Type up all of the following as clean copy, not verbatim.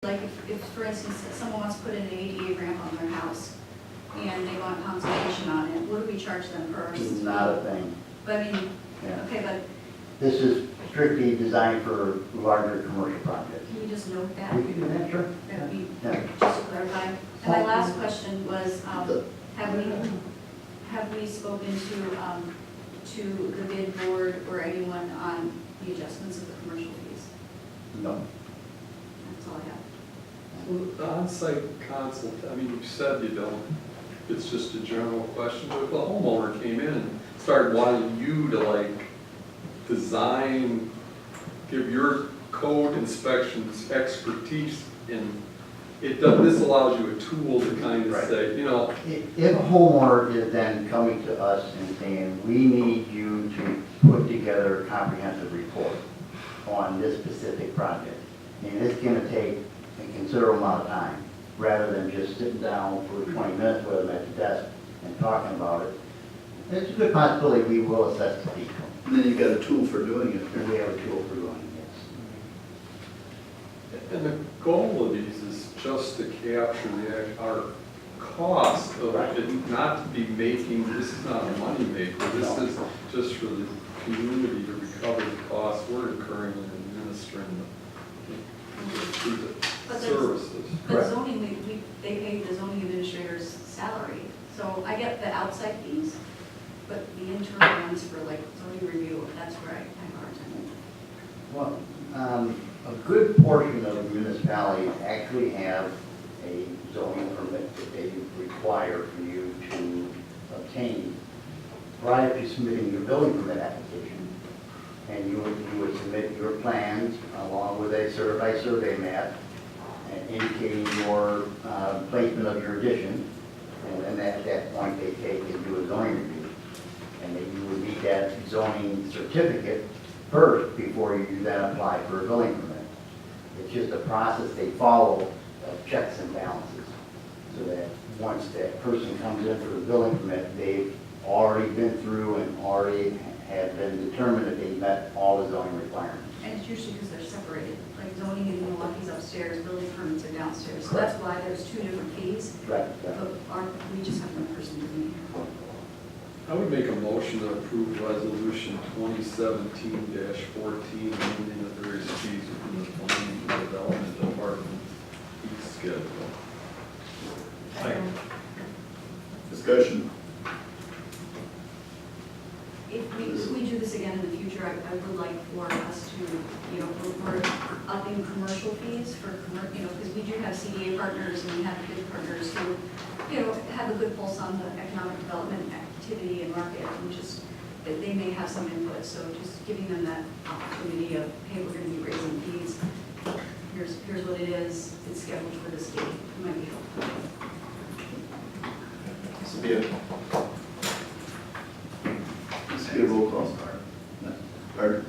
Like if, for instance, someone wants to put in an ADA ramp on their house and they want consultation on it, what do we charge them first? It's not a thing. But I mean, Yeah. okay, but This is strictly designed for larger commercial projects. can you just note that? We can do that, sure. That we, Yeah. just to clarify. And my last question was, have we spoken to the bid board or anyone on the adjustments of the commercial fees? No. That's all I have. The on-site consult, I mean, you said you don't, it's just a general question, but if a homeowner came in and started wanting you to like design, give your code inspections expertise in, it does, this allows you a tool to kind of Right. say, you know, If a homeowner is then coming to us and saying, we need you to put together a comprehensive report on this specific project, and it's gonna take a considerable amount of time, rather than just sitting down for 20 minutes with them at the desk and talking about it, it's a good possibility we will assess the fee. And then you've got a tool for doing it. And we have a tool for doing it, and the goal of these is just to capture our cost of it, not to be making, this is not a money maker, this is just for the community to recover the costs we're incurring in administering the services. But zoning, they pay the zoning administrator's salary. So I get the outside fees, but the internal ones for like zoning review, that's where I have a hard time. Well, a good portion of municipalities actually have a zoning permit that they require for you to obtain prior to submitting your building permit application. And you would submit your plans along with a certified survey map indicating your placement of your addition. And then at that point, they take and do a zoning review. And then you would need that zoning certificate first before you then apply for a building permit. It's just a process they follow of checks and balances. So that once that person comes in for the building permit, they've already been through and already have been determined that they met all the zoning requirements. And it's usually because they're separated, like zoning in Milwaukee's upstairs, building permits are downstairs. So that's why there's two different fees. Right. But we just have one person doing it. I would make a motion to approve resolution 2017-14, amending the various fees within the planning and development department fee schedule. Discussion. If we do this again in the future, I would like for us to, we're upping commercial fees for, because we do have CDA partners and we have bid partners who, have a good pulse on the economic development activity and market, and just, that they may have some input, so just giving them that opportunity of, hey, we're gonna be raising fees, here's what it is, it's scheduled for this date, it might be helpful. Sophia. Sophia, roll call. Pardon?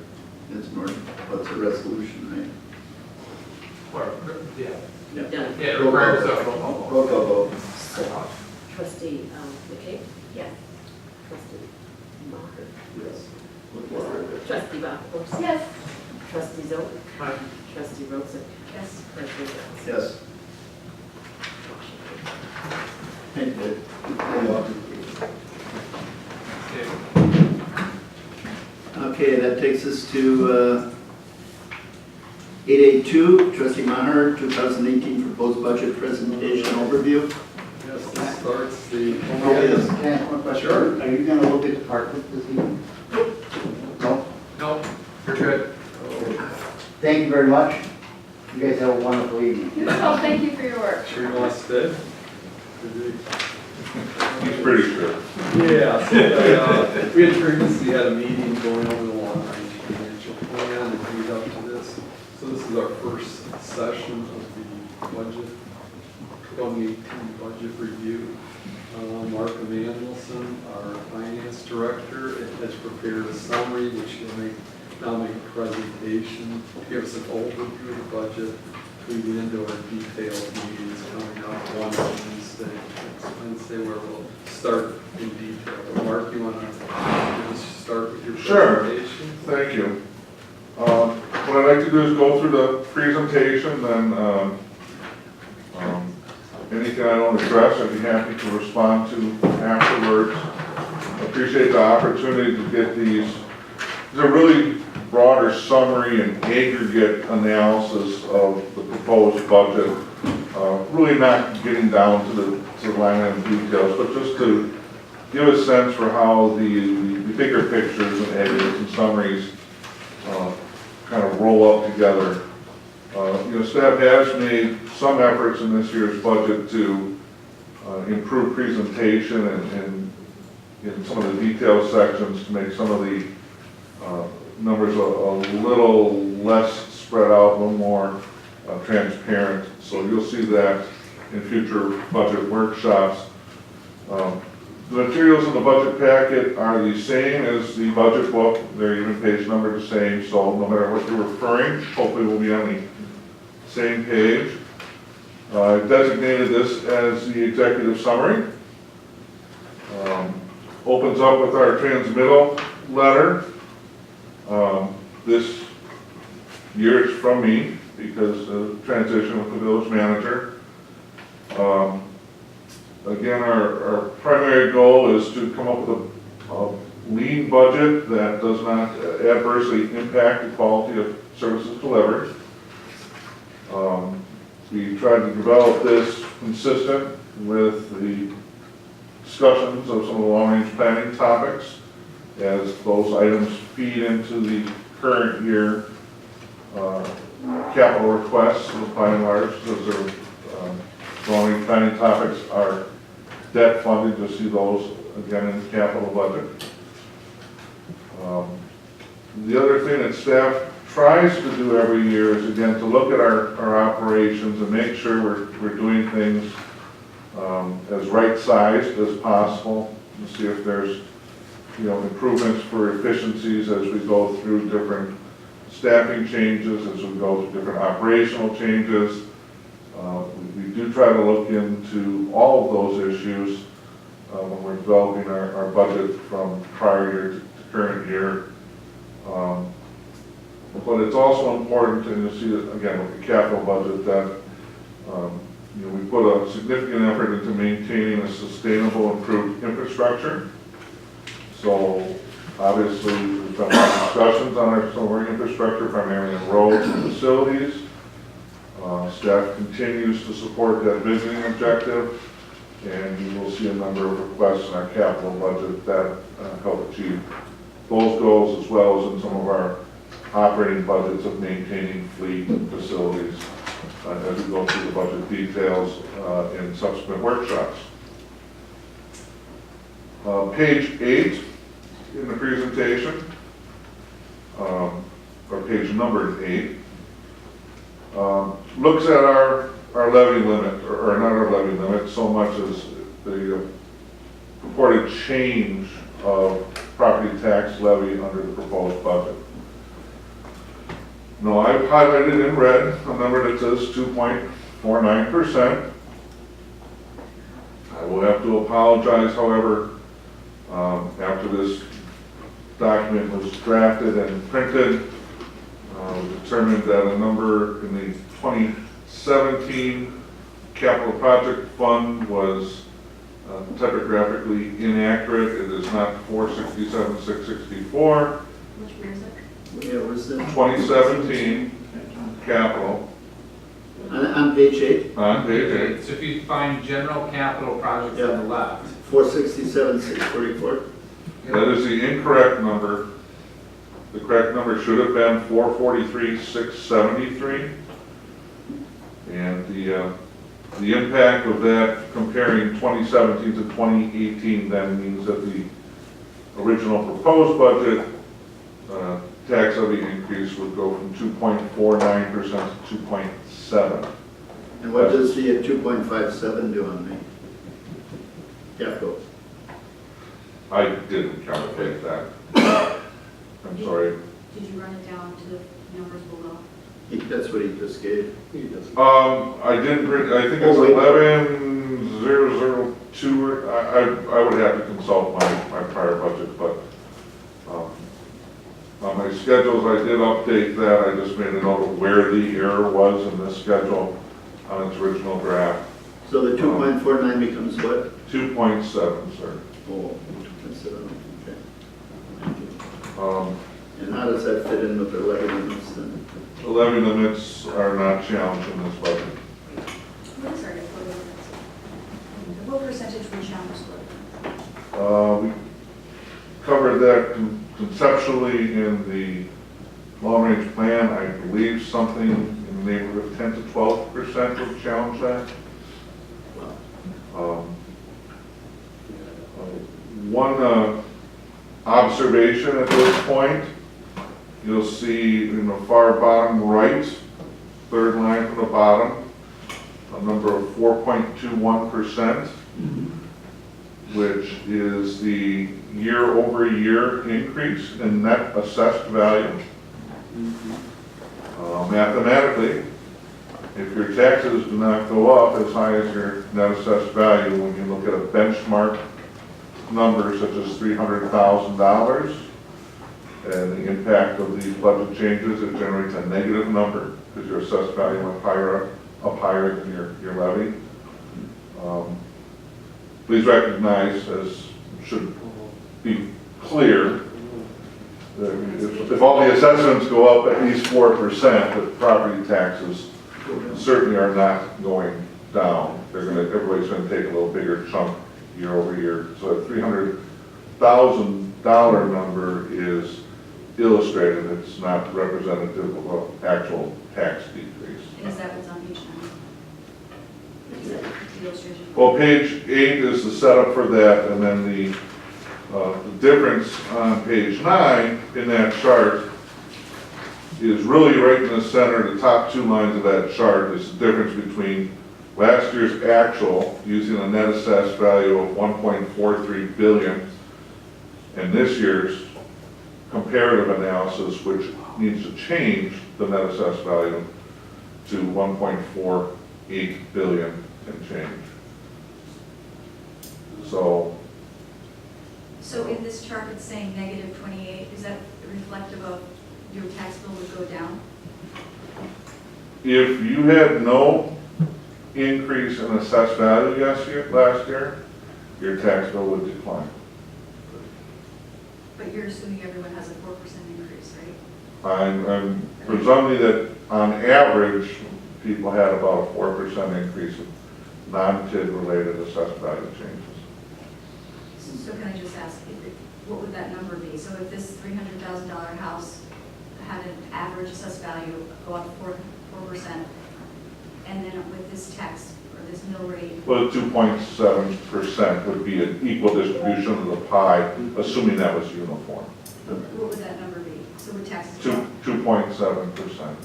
It's Norton, but it's a resolution, right? Yeah. Yeah. Roll call. Roll call vote. Trustee McKay? Yeah. Trustee Maher? Yes. Trustee Bachos? Yes. Trustee Zoll? Trustee Rosen? Yes. President Johnson? Yes. Thank you. Okay, that takes us to 882, Trustee Maher, 2018 proposed budget presentation overview. Yes, this starts the. Can I ask one question? Sure. Are you gonna look at the park this evening? No? No, you're good. Thank you very much. You guys have a wonderful evening. Well, thank you for your work. Sure you want to stay? He's pretty sure. Yeah, so we had previously had a meeting going over the long-range financial plan and lead up to this. So this is our first session of the budget, 2018 budget review. Mark Emanuelson, our finance director, has prepared a summary which he'll now make a presentation, give us an overview of the budget, leading into our detailed meetings coming up one Wednesday, next Wednesday, where we'll start in detail. But Mark, you want to start with your presentation? Thank you. What I'd like to do is go through the presentation, then anything I don't address, I'd be happy to respond to afterwards. Appreciate the opportunity to get these a really broader summary and aggregate analysis of the proposed budget. Really not getting down to the line item details, but just to give a sense for how the bigger pictures and aggregates and summaries kind of roll up together. Staff has made some efforts in this year's budget to improve presentation and in some of the detailed sections to make some of the numbers a little less spread out, a little more transparent. So you'll see that in future budget workshops. The materials in the budget packet are the same as the budget book. They're even page numbered the same, so no matter what you're referring, hopefully we'll be on the same page. I designated this as the executive summary. Opens up with our transmittal letter. This year it's from me because of transition with the village manager. Again, our primary goal is to come up with a lean budget that does not adversely impact the quality of services delivered. We tried to develop this consistent with the discussions of some of the long-range planning topics as those items feed into the current year capital requests by and large. Those are long-range planning topics are debt funded. You'll see those again in the capital budget. The other thing that staff tries to do every year is again to look at our operations and make sure we're doing things as right-sized as possible and see if there's improvements for efficiencies as we go through different staffing changes, as we go through different operational changes. We do try to look into all of those issues when we're developing our budget from prior year to current year. But it's also important, and you'll see it again with the capital budget, that we put a significant effort into maintaining a sustainable, improved infrastructure. So obviously, we've got a lot of discussions on some of our infrastructure, primarily in roads and facilities. Staff continues to support that visiting objective, and you will see a number of requests in our capital budget that help achieve those goals, as well as in some of our operating budgets of maintaining fleet and facilities as we go through the budget details in subsequent workshops. Page 8 in the presentation, or page number 8, looks at our levy limit, or not our levy limit so much as the purported change of property tax levy under the proposed budget. Now, I've highlighted in red a number that says 2.49%. I will have to apologize, however, after this document was drafted and printed, we determined that a number in the 2017 capital project fund was typographically inaccurate. It is not 467,664. Which year is it? Yeah, where's the? 2017 capital On page 8, on page 8. So if you find general capital projects on the left, 467,644. That is the incorrect number. The correct number should have been 443,673. And the impact of that comparing 2017 to 2018 then means that the original proposed budget tax levy increase would go from 2.49% to 2.7%. And what does the 2.57 do on the capital? I didn't calculate that. I'm sorry. Did you run it down to the numbers below? That's what he just gave. I didn't bring, I think it's 11,002. I would have to consult my prior budget, but on my schedules, I did update that. I just made a note of where the error was in this schedule on its original draft. So the 2.49 becomes what? 2.7, sir. Oh, 2.7, okay. Thank you. Um, And how does that fit in with the levy limits then? The levy limits are not challenged in this budget. What is our flow limits? What percentage would challenge flow limits? We covered that conceptually in the long-range plan. I believe something in the neighborhood of 10 to 12% would challenge that. One observation at this point, you'll see in the far bottom right, third line from the bottom, a number of 4.21%, which is the year-over-year increase in net assessed value. Mathematically, if your taxes do not go up as high as your net assessed value, when you look at a benchmark number such as $300,000, and the impact of these budget changes, it generates a negative number because your assessed value went up higher than your levy. Please recognize, as should be clear, that if all the assessments go up at least 4%, the property taxes certainly are not going down. Everybody's gonna take a little bigger chunk year over year. So a $300,000 number is illustrated. It's not representative of an actual tax decrease. And is that what's on page 9? Is that the illustration? Well, page 8 is the setup for that, and then the difference on page 9 in that chart is really right in the center. The top 2 lines of that chart is the difference between last year's actual, using a net assessed value of $1.43 billion, and this year's comparative analysis, which needs to change the net assessed value to $1.48 billion and change. So in this chart, it's saying negative 28. Is that reflective of your tax bill would go down? if you had no increase in assessed value last year, your tax bill would decline. But you're assuming everyone has a 4% increase, right? I'm presuming that on average, people had about a 4% increase of non-TID related assessed value changes. So can I just ask, what would that number be? So if this $300,000 house had an average assessed value go up 4%, and then with this tax or this mill rate, Well, 2.7% would be an equal distribution of the pie, assuming that was uniform. what would that number be? So would taxes go up? 2.7%.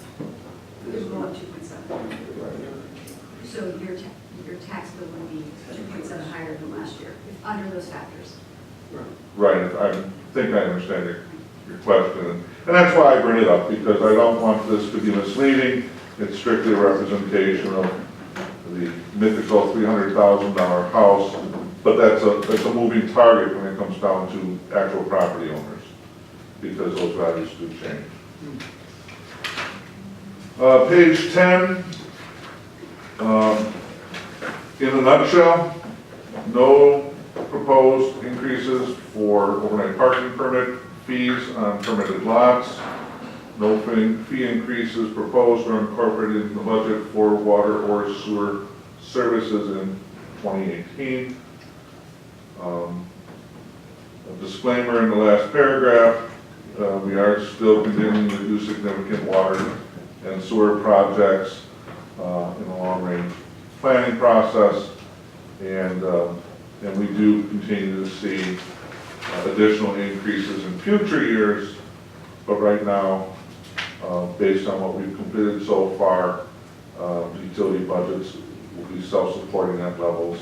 It would go up 2.7. So your tax bill would be 2.7 higher than last year, under those factors. Right, I think I understand your question. And that's why I bring it up, because I don't want this to be misleading. It's strictly a representation of the mythical $300,000 house, but that's a moving target when it comes down to actual property owners, because those values do change. Page 10, in a nutshell, no proposed increases for overnight parking permit fees on permitted lots. No fee increases proposed or incorporated in the budget for water or sewer services in 2018. A disclaimer in the last paragraph, we are still continuing to do significant water and sewer projects in the long-range planning process, and we do continue to see additional increases in future years, but right now, based on what we've completed so far, utility budgets will be self-supporting at levels.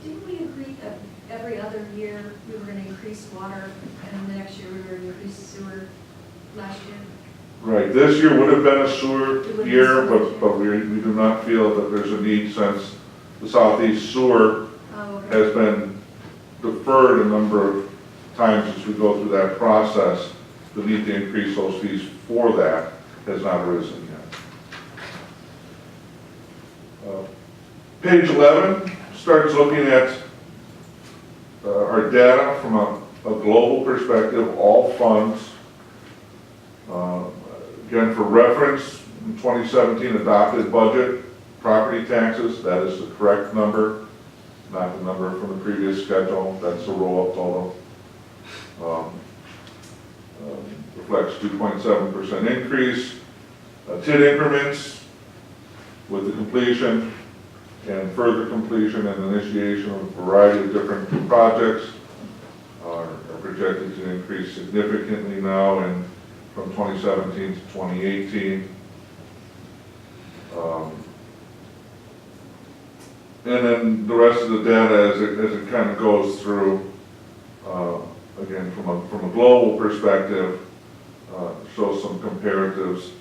Didn't we agree that every other year we were going to increase water, and the next year we were going to increase sewer last year? Right, this year would have been a sewer It would be year, sewer but we do not feel that there's a need, since the southeast sewer Oh, okay. has been deferred a number of times as we go through that process. The need to increase those fees for that has not arisen Page 11 starts looking at our data from a global perspective, all funds. Again, for reference, in 2017 adopted budget, property taxes, that is the correct number, not the number from the previous schedule. That's the roll-up total. Reflects 2.7% increase. TID increments with the completion and further completion and initiation of a variety of different projects are projected to increase significantly now and from 2017 to 2018. And then the rest of the data as it kind of goes through, again, from a global perspective, shows some comparatives.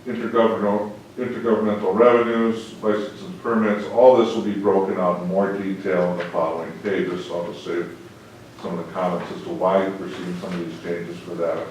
Intergovernmental revenues, licenses and permits, all this will be broken out in more detail in the following pages, so I'll just save some of the comments as to why we're seeing some of these changes for that.